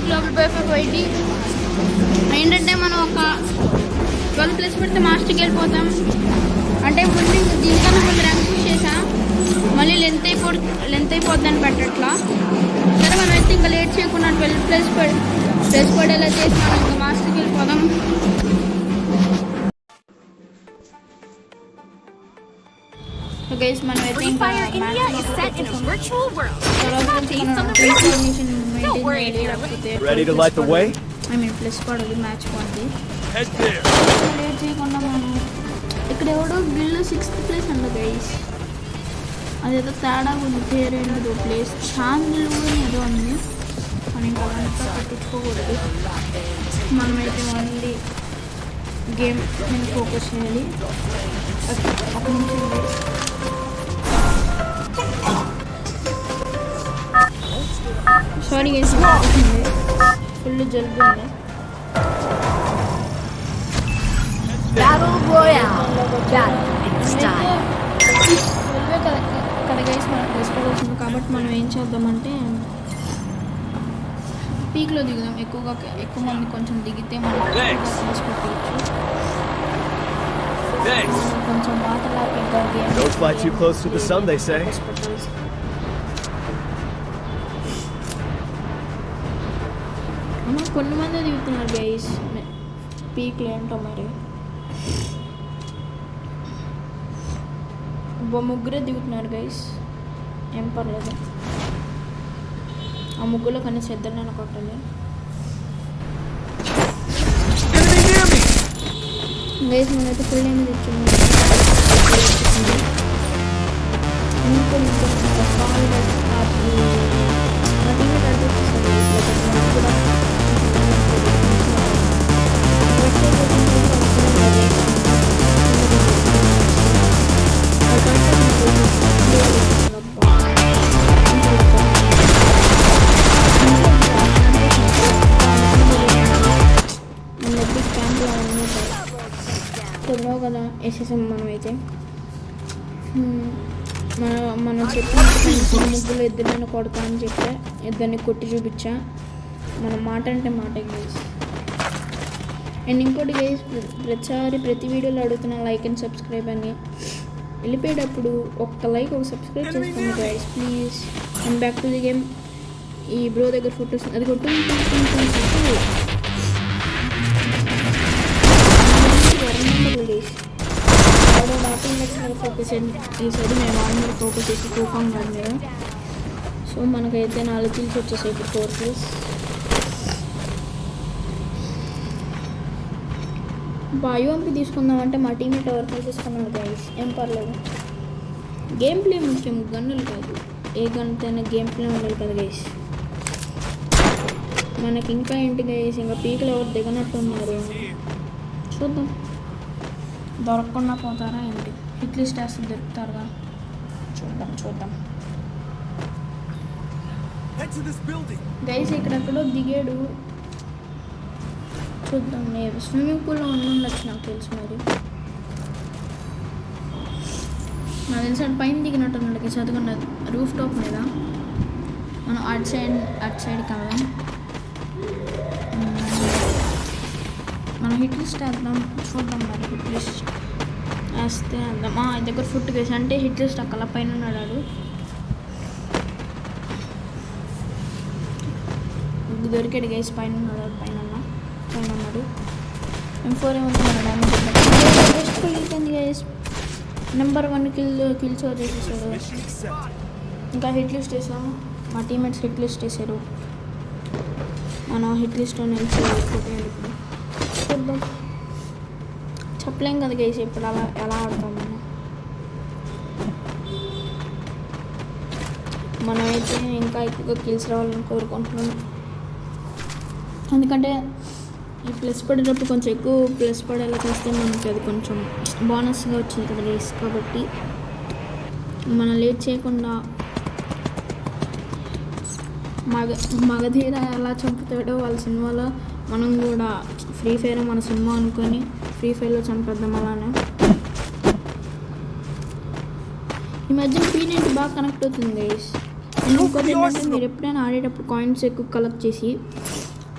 Global by 580 ఏంటంటే మనం ఒక 12+ పెడితే మాస్టర్కి వెళ్ళిపోతాం. అంటే ముందు దీనికన్నా ముందు ర్యాంక్ పుష్ చేసా, మళ్ళీ లెంత్ అయిపోద్దని పెట్టట్లా. సరే మనం అయితే ఇంకా లేట్ చేయకుండా 12+ పడేలా చేసి మనం ఇంకా మాస్టర్కి వెళ్ళిపోదాం. గైస్ మనం అయితే ఇంకా ప్లస్ పడదు మ్యాచ్ పడుతుంది. లేట్ చేయకుండా మనం ఇక్కడ ఎవడో గిల్లు 6th ప్లేస్ అంట గైస్. అదేదో తేడా ఉంది, పేరేంటో ప్లేస్ ఛానల్ ఏదో ఉంది. మనం ఇంకా అదంతా పట్టించుకోకూడదు. మనమైతే ఓన్లీ గేమ్ మీద ఫోకస్ చేయాలి. ఒక నిమిషం సారీ గైస్, ఫుల్ జలుబు ఉంది. కదా గైస్ మనకు తీసుకోవాల్సింది. కాబట్టి మనం ఏం చేద్దామంటే పీక్లో దిగుదాం. ఎక్కువ మంది కొంచెం దిగితే మనం తీసుకొట్టవచ్చు. కొంచెం వాతలాగా కొన్ని మంది దిగుతున్నారు గైస్ పీక్లో. ఏంటో మరి ముగ్గురే దిగుతున్నారు గైస్. ఏం పర్లేదు, ఆ ముగ్గులో కనీసం ఇద్దరినైనా కొట్టాలి. గైస్ మనైతే ఫుల్ ఏమి తెచ్చాము. కుదరవు కదా వేసేసాం. మనమైతే మనం చెప్పిన ముగ్గులు ఇద్దరిని కొడతా అని చెప్పా, ఇద్దరిని కొట్టి చూపించా. మన మాట అంటే మాట గైస్. అండ్ ఇంకోటి గైస్, ప్రతి వీడియోలో అడుగుతున్నా లైక్ అండ్ సబ్స్క్రైబ్ అని. వెళ్ళిపోయేటప్పుడు ఒక్క లైక్ ఒక సబ్స్క్రైబ్ చేసుకోండి guys please. And back to the game. ఈ బ్రో దగ్గర ఫోటోస్ అది కొట్టు ఫోకస్ ఈసారి మేము వాళ్ళ మీద ఫోకస్ చేసి టూఫామ్ గాడి మీద. సో మనకైతే 4 కిల్స్ వచ్చేసాయి, ఇప్పుడు 4 కిల్స్. యూఎంపీ తీసుకుందామంటే మా టీమేట్ ఎవరు తీసేసుకున్నారు గైస్. ఏం పర్లేదు, గేమ్ ప్లే ముఖ్యం, గన్నులు కాదు. ఏ గన్నుతోనే గేమ్ ప్లే ఉండాలి కదా గైస్. మనకి ఇంకా ఏంటి గైస్, ఇంకా పీకలు ఎవరు దిగనట్టున్నారు. చూద్దాం దొరకకుండా పోతారా ఏంటి. హిట్ లిస్ట్ వేస్తే దొరుకుతారుగా, చూద్దాం గైస్. ఇక్కడెక్కడో దిగాడు, చూద్దాం. స్విమ్మింగ్ పూల్లో ఉండొచ్చు నాకు తెలుసు. మరి నాకు తెలిసి అటు పైన దిగినట్టున్నాడు చదువుకున్న రూఫ్ టాప్ మీద. మనం అటు సైడ్ కావాలి. మనం హిట్ లిస్ట్ వేద్దాం, చూద్దాం. మరి హిట్ లిస్ట్ వేస్తే వేద్దాం. దగ్గర ఫుట్ వేసి అంటే హిట్ లిస్ట్ అక్కడ పైన ఉన్నాడు. దొరికాడు గైస్, పైన ఉన్నాడు. M4 ఏముంది మన డ్యామేజ్ బెస్ట్ వెళ్ళింది గైస్. నెంబర్ 1 కిల్స్ చేసేసాడు. ఇంకా హిట్ లిస్ట్ వేసాము, మా టీమ్మేట్స్ హిట్ లిస్ట్ వేసారు. మనం హిట్ లిస్ట్ నిలిచేయాలి ఇప్పుడు. చూద్దాం, చెప్పలేం కదా గైస్ ఇప్పుడు ఎలా ఆడతాం. మనమైతే ఇంకా ఎక్కువగా కిల్స్ రావాలని కోరుకుంటున్నాం. ఎందుకంటే ఈ ప్లస్ పడేటప్పుడు కొంచెం ఎక్కువ ప్లస్ పడేలా చేస్తే మనకి అది కొంచెం బోనస్గా వచ్చింది కదా రేస్. కాబట్టి మనం లేట్ చేయకుండా మగధీర ఎలా చంపుతాడో వాళ్ళ సినిమాలో మనం కూడా ఫ్రీ ఫైర్ మన సినిమా అనుకొని ఫ్రీ ఫైర్లో చంపేద్దాం. అలానే ఈ మధ్య P90 బాగా కనెక్ట్ అవుతుంది గైస్. ఇంకోటి ఏంటంటే మీరు ఎప్పుడైనా ఆడేటప్పుడు కాయిన్స్ ఎక్కువ కలెక్ట్ చేసి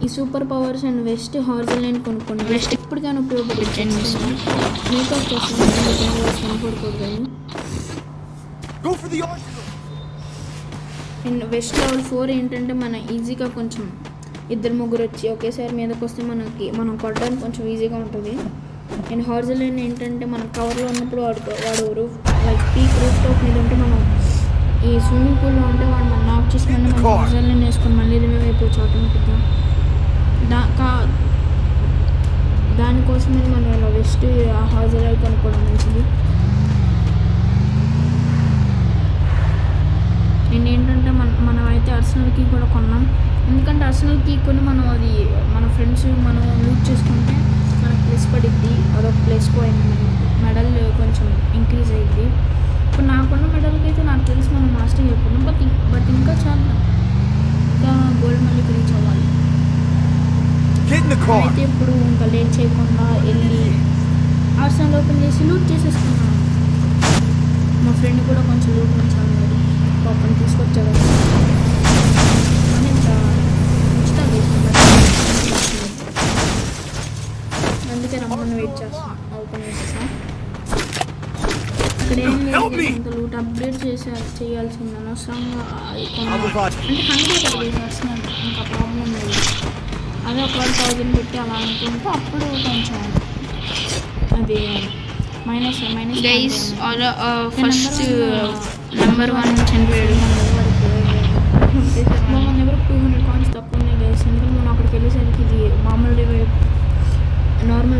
ఈ సూపర్ పవర్స్ అండ్ వెస్ట్ హార్జల్ లైన్ కొనుక్కోండి. వెస్ట్ ఎప్పటికైనా ఉపయోగపడుతుంది. మేకప్ కోసం కనపడకూడదు కానీ. అండ్ వెస్ట్ లెవెల్ 4 ఏంటంటే మన ఈజీగా కొంచెం ఇద్దరు ముగ్గురు వచ్చి ఒకేసారి మీదకి వస్తే మనం కొట్టడానికి కొంచెం ఈజీగా ఉంటుంది. అండ్ హార్జల్ లైన్ ఏంటంటే మన కవర్లో ఉన్నప్పుడు వాడు roof like peak roof top మీద ఉంటే మనం ఈ స్విమ్మింగ్ పూల్లో ఉంటే వాడు మనం నాక్ చేసి మనం హార్జల్ లైన్ వేసుకొని మళ్ళీ రిమూవ్ అయిపోవచ్చు ఆటోమేటిక్గా. దానికోసమే మనం ఇలా వెస్ట్ హార్జల్ లైన్ కొనుక్కోవడం మంచిది. నేను ఏంటంటే మనం అయితే అర్సనల్ కీ కూడా కొన్నాం. ఎందుకంటే అర్సనల్ కీ కొని మనం అది మన ఫ్రెండ్స్ మనం యూజ్ చేసుకుంటే మనకు ప్లస్ పడిద్ది. అదొక ప్లస్ పాయింట్. మెడల్ కొంచెం ఇంక్రీజ్ అయ్యింది. ఇప్పుడు నాకున్న మెడల్కి అయితే నాకు తెలిసి మనం మాస్టర్ అయిపోయినాం. బట్ ఇంకా చాలా ఇంకా గోల్డ్ మెడల్కి రీచ్ అవ్వాలి. అయితే ఇప్పుడు ఇంకా లేట్ చేయకుండా వెళ్ళి ఆర్సనల్ ఓపెన్ చేసి లూట్ చేసేసుకున్నాను. మా ఫ్రెండ్ కూడా కొంచెం లూట్ ఉంచాలి మరి పాపని తీసుకొచ్చాడు. ఇంకా ఉంచుతాను అందుకే రమ్మని వెయిట్ చేస్తాను. ఓపెన్ చేసేసాం. ఇక్కడ ఏం లేదు, ఇంత లూట్ అప్డేట్ చేయాల్సింది అనవసరంగా. అంటే 100 చేస్తున్నాను, ఇంకా ప్రాబ్లం లేదు. అదే ఒక 1000 పెట్టి అలా అనుకుంటే అప్పుడు కొంచెం అది మైనస్ గైస్. ఫస్ట్ నెంబర్ 1 చనిపోయాడు. మన దగ్గర 200 కాయిన్స్ తక్కువ ఉన్నాయి గైస్. ఎందుకంటే మనం అక్కడికి వెళ్ళేసరికి ఇది నార్మల్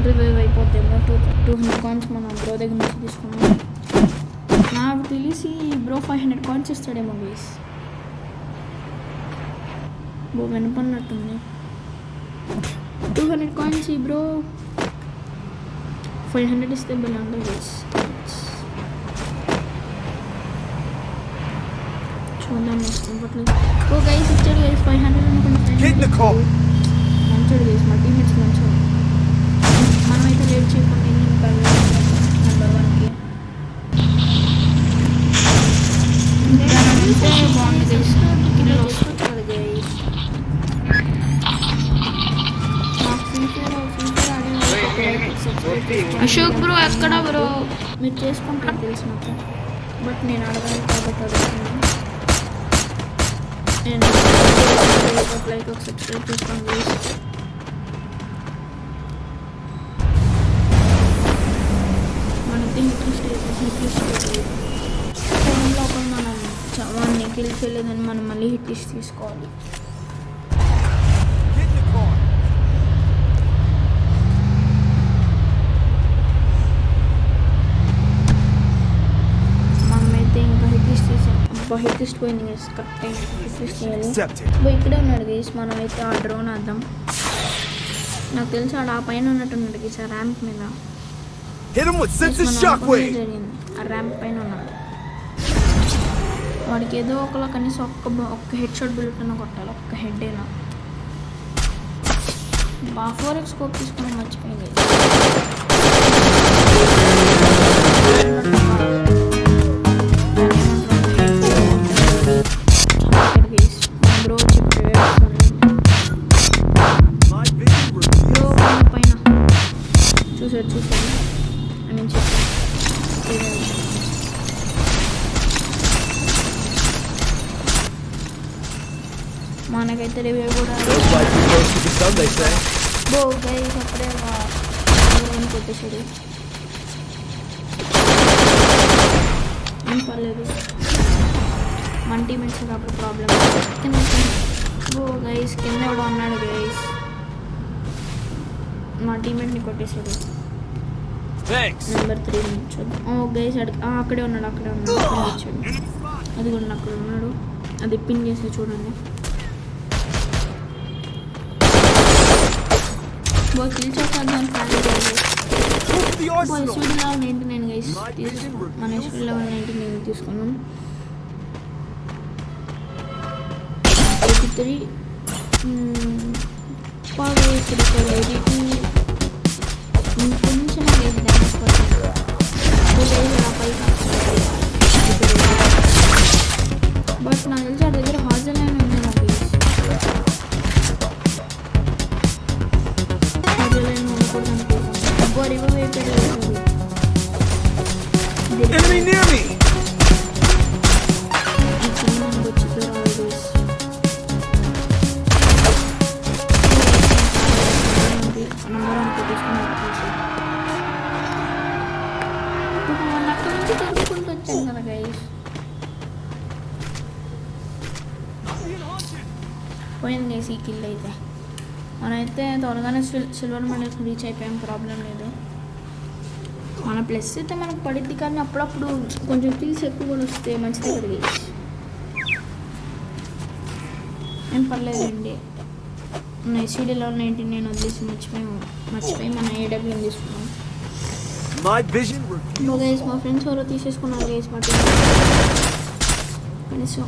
రివైవ్ అయిపోతాము. 200 కాయిన్స్ మనం బ్రో దగ్గర నుంచి తీసుకున్నాం. నాకు తెలిసి బ్రో 500 కాయిన్స్ ఇస్తాడేమో గైస్. బో వినపడినట్టుంది. 200 కాయిన్స్ ఈ బ్రో 500 ఇస్తే బలంగా గైస్. చూద్దాం ఇష్టపట్లేదు. ఓ గైస్ ఇచ్చాడు గైస్ 500 అనుకుంటా. మంచోడు గైస్, మా టీమేట్స్ మంచోడు. మనమైతే లేట్ చేయకుండా నెంబర్ 1కి బాగుంది గైస్. తీసుకొచ్చాడు గైస్. అశోక్ బ్రో ఎక్కడ బ్రో? మీరు చేసుకుంటారు తెలుసు నాకు, బట్ నేను అడగాలి కాబట్టి అడుగుతున్నాను. నేను లైక్ ఒక సబ్స్క్రైబ్ చేసుకోండి గైస్. మనకి ఫోన్లో ఒక మనం వాడిని కిల్ చేయలేదని మనం మళ్ళీ హిట్ లిస్ట్ తీసుకోవాలి. హిట్ లిస్ట్ పోయింది గైస్. కరెక్ట్ అయింది. హిట్ లిస్ట్ చేయాలి. ఇక్కడే ఉన్నాడు గైస్. మనం అయితే ఆ డ్రోన్ వేద్దాం. నాకు తెలిసి ఆడ ఆ పైన ఉన్నట్టున్నాడు గైస్, ఆ ర్యాంప్ మీద. జరిగింది ఆ ర్యాంప్ పైన ఉన్నాడు. వాడికి ఏదో ఒకలా కనీసం ఒక్క హెడ్ షాట్ బుల్లెట్ అన్న కొట్టాలి. ఒక్క హెడ్ అయినా. 4x స్కోప్ తీసుకుని మర్చిపోయింది. బ్రో పైన చూసాడు ఐ మీన్ మనకైతే రివ్యూ కూడా బో గైస్ అప్పుడే కొట్టేసాడు. ఏం పర్లేదు, మన టీమేట్స్ కాబట్టి ప్రాబ్లం. ఓ గైస్ కింద ఎవడో అన్నాడు గైస్. మా టీమేట్ని కొట్టేశాడు. నెంబర్ 3 చూద్దాం. ఓ గైస్ అక్కడే ఉన్నాడు వచ్చాడు. అది కూడా అక్కడ ఉన్నాడు. అది పిన్ చేసి చూడండి. బాయ్ కిల్ చేద్దాం. బాయ్ స్పీడ్ లెవెల్ 99 గైస్ తీసుకున్నాం. మన స్పీడ్ లెవెల్ 99 తీసుకున్నాం. 83 పవర్ 82 కొంచెం లేదు డ్యామేజ్ పడుతుంది. బట్ నాకు తెలిసి ఆ దగ్గర హాజర్ లైన్ ఉందేమో గైస్. near me! పోయింది ఈ కిల్ అయితే మనమైతే త్వరగానే సిల్వర్ మెడల్ రీచ్ అయిపోయాం, ప్రాబ్లం లేదు. మన ప్లస్ అయితే మనకు పడిద్ది, కానీ అప్పుడప్పుడు కొంచెం కిల్స్ ఎక్కువ కూడా వస్తే మంచిదే కదా. ఏం పర్లేదండి. మన ఎస్సీడీ లెవెల్ 19 నేను వదిలేసి మర్చిపోయి మన ఏడబ్ల్యూ తీసుకున్నాం. గైస్ మా ఫ్రెండ్స్ ఎవరో తీసేసుకున్నారు గైస్. మా కనీసం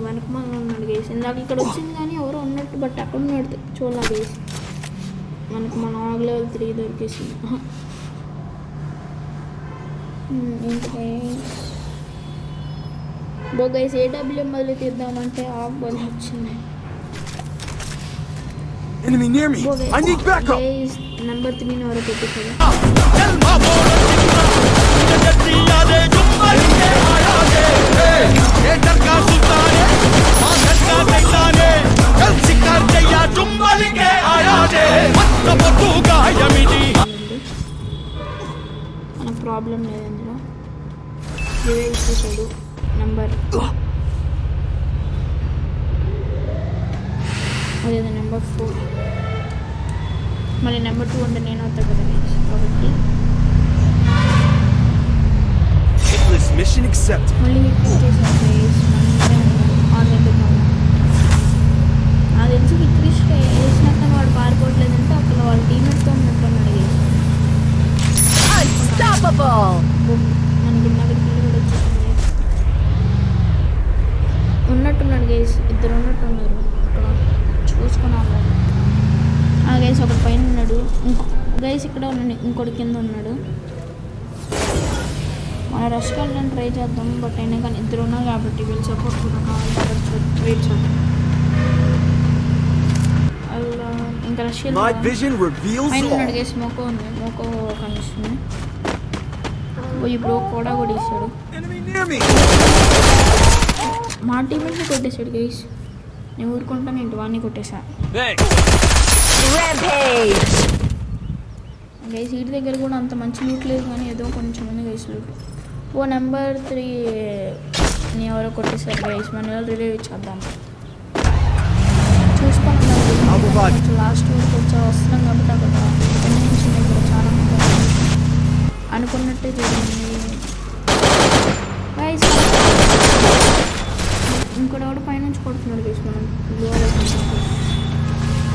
వెనక మన ఉన్నాడు గైస్. ఇందాక ఇక్కడ వచ్చింది కానీ ఎవరో ఉన్నట్టు, బట్ అక్కడ ఉన్నాడు చూడాలి గైస్. మనకు మన ఆగ్ లెవెల్ 3 దొరికేసి ఏంటి గైస్. ఏడబ్ల్యూఎం మొదలు తీద్దామంటే ఆఫ్ బల్ వచ్చింది. Enemy near me. I need backup. Number 3 ने और పెట్టేసారు. మన ప్రాబ్లం లేదు అందులో. రివైవ్ చేసాడు నంబర్ అదే నెంబర్ 4. మళ్ళీ నెంబర్ 2 అంటే నేను అవుతా కదా కాబట్టి మళ్ళీ అది తెలిసి విక్రిష్ వేసినాక వాడు పారిపోవట్లేదంటే అక్కడ వాళ్ళ టీమేట్తో ఉన్నట్టున్నాడు. మనకి ఇందాక కిల్ కూడా వచ్చేసింది. ఉన్నట్టున్నాడు గైస్, ఇద్దరు ఉన్నట్టున్నారు అక్కడ చూసుకున్నాము. గైస్ ఒకటి పైన ఉన్నాడు, గైస్ ఇక్కడ ఉన్నాడు, ఇంకోటి కింద ఉన్నాడు. మన రష్కి వెళ్ళడానికి ట్రై చేద్దాం, బట్ అయినా కానీ ఇద్దరు ఉన్నారు కాబట్టి వీళ్ళు సపోర్ట్ కూడా కావాలి. వెయిట్ చేద్దాం. అలా ఇంకా రష్యా పైన ఉన్నాడు గైస్. మోకో ఉంది, మోకో కనిపిస్తుంది. ఇప్పుడు కూడా ఇస్తాడు. మా టీమేట్ని కొట్టేశాడు గైస్. నేను ఊరుకుంటాను, ఇంటి వాడిని కొట్టేశా గైస్. వీటి దగ్గర కూడా అంత మంచి లూట్ లేదు, కానీ ఏదో కొంచెం మంది గైస్ లూట్. నెంబర్ 3 ఎవరో కొట్టేశారు గైస్. మన వాళ్ళు రిలీవ్ ఇచ్చేద్దాం. చూసుకోండి లాస్ట్ వరకు వస్తున్నాం కాబట్టి అక్కడ ఎనిమిషన్ దగ్గర చాలా మంది అనుకున్నట్టే జరిగింది గైస్. ఇంకోటి ఎవడో పైనుంచి కొడుతున్నాడు గైస్. మనం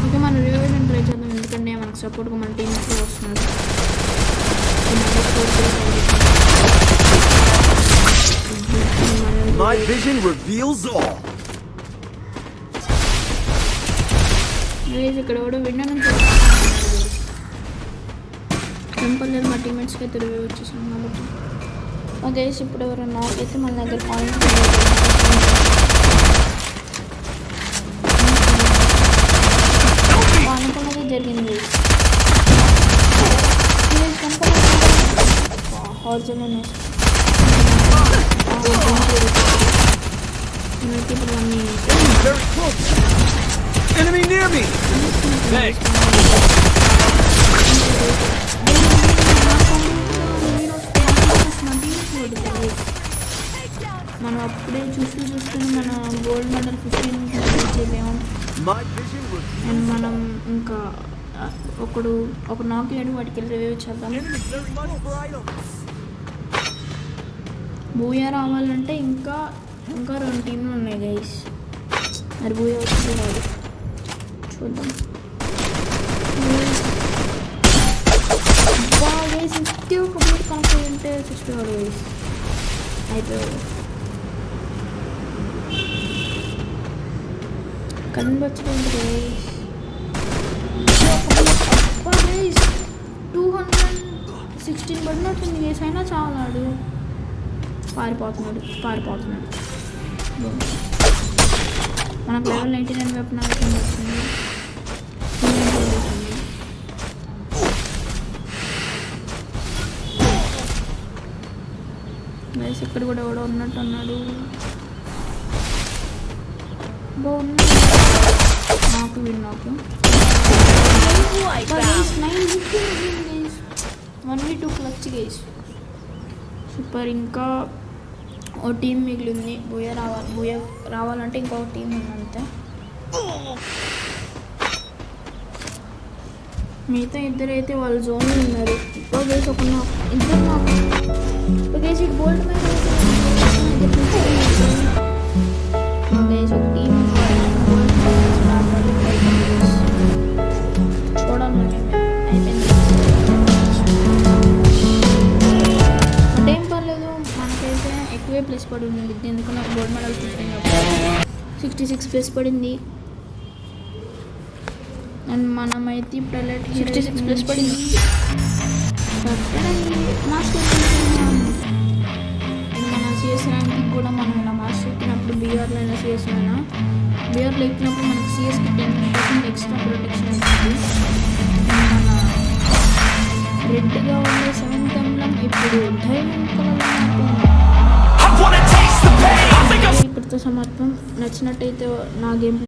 ఇంకా మనం రివైవ్ ట్రై చేద్దాం, ఎందుకంటే మనకు సపోర్ట్గా మన టీమ్స్లో వస్తున్నాడు. My vision reveals all. ఇక్కడ కూడా విన్నా నుంచి సింపుల్ లేదు. మా టీమేట్స్కి అయితే రివైవ్ వచ్చేసాం కాబట్టి ఓకే. ఇప్పుడు ఎవరైనా నాకైతే మన దగ్గర పాయింట్ అనుకున్నది జరిగింది. హార్జన్ ఇప్పుడు అన్నీ Enemy near me. మనం అప్పుడే చూసుకుని మన గోల్డ్ మెడల్ 15 చేయలేము. అండ్ మనం ఇంకా ఒక నాక్ ఏడు వాటికి వెళ్ళి రివైవ్ చేద్దాం. బూయా రావాలంటే ఇంకా 2 టీంలు ఉన్నాయి గైస్. మరి బూయా వచ్చి రాదు, చూద్దాం. గైస్ 50 కంప్లీట్ కనెక్ట్ అయ్యింటే 60 వాడు గైస్ అయిపోయాడు. కనిపించలేదు గైస్. 216 పడినట్టుంది గైస్. అయినా చాలాడు పారిపోతున్నాడు. మనకు లెవెల్ 99 వెపన్ వచ్చింది. గైస్ ఇక్కడ కూడా ఎవడో ఉన్నట్టు అన్నాడు. బాగున్నాడు నాకు విన్నాకు 1v2 క్లచ్ గైస్ సూపర్. ఇంకా ఓ టీం మిగిలింది. బూయ రావాలంటే ఇంకొక టీం ఉంది అంతే. మిగతా ఇద్దరైతే వాళ్ళ జోన్లో ఉన్నారు. గేసి ఒక ఇద్దరు నాకు గేసి గోల్డ్ మ్యాన్ గేసి ఒక టీం చూడాలి. అయిపోయింది అటేం పర్లేదు, మనకైతే ఎక్కువే ప్లస్ పడి ఉంది. ఎందుకు నాకు గోల్డ్ మెడల్ 66 ప్లస్ పడింది. అండ్ మనమైతే ఇప్పుడు 66 ప్లస్ పడింది. మాస్టర్ మన సిఎస్ ర్యాంక్కి కూడా మనం ఇలా మాస్టర్ ఎక్కినప్పుడు బీఆర్లో అయినా సిఎస్లో అయినా బీఆర్లో ఎక్కినప్పుడు మనకి సిఎస్కి 10% ఎక్స్ట్రా ప్రొటెక్షన్ ఉంటుంది. మన రెడ్గా ఉండే 7th ఎంబ్లం ఇప్పుడు డైమండ్ కలర్. ఇక్కడితో సమాప్తం. నచ్చినట్టయితే నా గేమ్